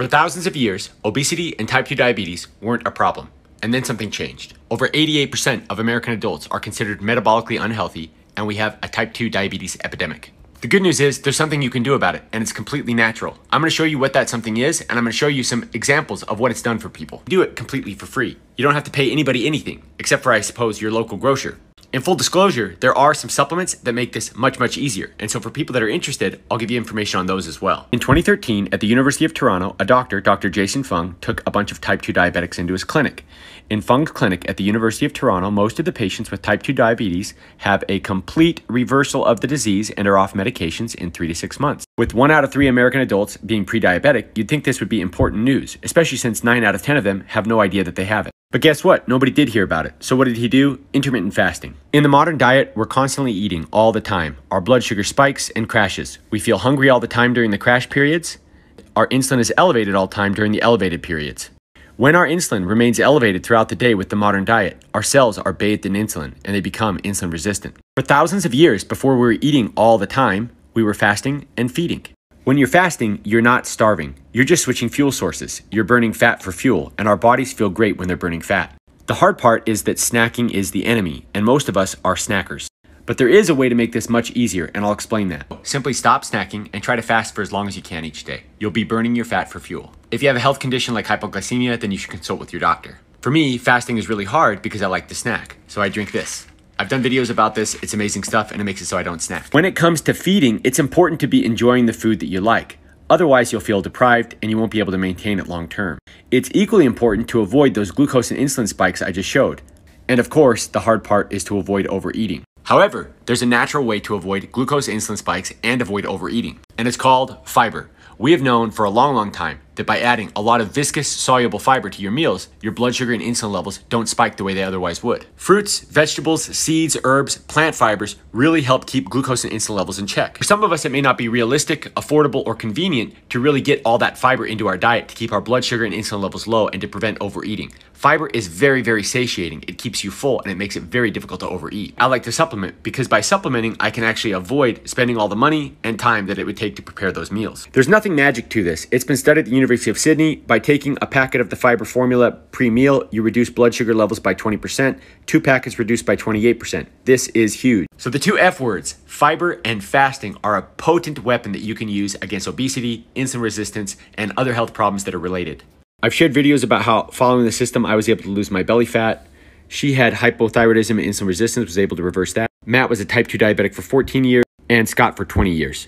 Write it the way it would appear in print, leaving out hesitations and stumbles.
For thousands of years, obesity and type 2 diabetes weren't a problem. And then something changed. Over 88% of American adults are considered metabolically unhealthy, and we have a type 2 diabetes epidemic. The good news is there's something you can do about it, and it's completely natural. I'm going to show you what that something is, and I'm going to show you some examples of what it's done for people. Do it completely for free. You don't have to pay anybody anything, except for, I suppose, your local grocer. In full disclosure, there are some supplements that make this much easier. And so for people that are interested, I'll give you information on those as well. In 2013, at the University of Toronto, a doctor, Dr. Jason Fung, took a bunch of type 2 diabetics into his clinic. In Fung Clinic at the University of Toronto, most of the patients with type 2 diabetes have a complete reversal of the disease and are off medications in 3 to 6 months. With 1 out of 3 American adults being pre-diabetic, you'd think this would be important news, especially since 9 out of 10 of them have no idea that they have it. But guess what? Nobody did hear about it. So what did he do? Intermittent fasting. In the modern diet, we're constantly eating all the time. Our blood sugar spikes and crashes. We feel hungry all the time during the crash periods. Our insulin is elevated all the time during the elevated periods. When our insulin remains elevated throughout the day with the modern diet, our cells are bathed in insulin and they become insulin resistant. For thousands of years before we were eating all the time, we were fasting and feeding. When you're fasting, you're not starving. You're just switching fuel sources. You're burning fat for fuel, and our bodies feel great when they're burning fat. The hard part is that snacking is the enemy, and most of us are snackers. But there is a way to make this much easier, and I'll explain that. Simply stop snacking and try to fast for as long as you can each day. You'll be burning your fat for fuel. If you have a health condition like hypoglycemia, then you should consult with your doctor. For me, fasting is really hard because I like to snack, so I drink this. I've done videos about this, it's amazing stuff, and it makes it so I don't snack. When it comes to feeding, it's important to be enjoying the food that you like. Otherwise, you'll feel deprived and you won't be able to maintain it long term. It's equally important to avoid those glucose and insulin spikes I just showed. And of course, the hard part is to avoid overeating. However, there's a natural way to avoid glucose and insulin spikes and avoid overeating, and it's called fiber. We have known for a long time that by adding a lot of viscous, soluble fiber to your meals, your blood sugar and insulin levels don't spike the way they otherwise would. Fruits, vegetables, seeds, herbs, plant fibers really help keep glucose and insulin levels in check. For some of us, it may not be realistic, affordable, or convenient to really get all that fiber into our diet to keep our blood sugar and insulin levels low and to prevent overeating. Fiber is very satiating. It keeps you full and it makes it very difficult to overeat. I like to supplement because by supplementing, I can actually avoid spending all the money and time that it would take to prepare those meals. There's nothing magic to this. It's been studied at the University of Sydney. By taking a packet of the fiber formula pre-meal, you reduce blood sugar levels by 20%, 2 packets reduced by 28%. This is huge. So the 2 F words, fiber and fasting, are a potent weapon that you can use against obesity, insulin resistance, and other health problems that are related. I've shared videos about how following the system, I was able to lose my belly fat. She had hypothyroidism and insulin resistance, was able to reverse that. Matt was a type 2 diabetic for 14 years, and Scott for 20 years.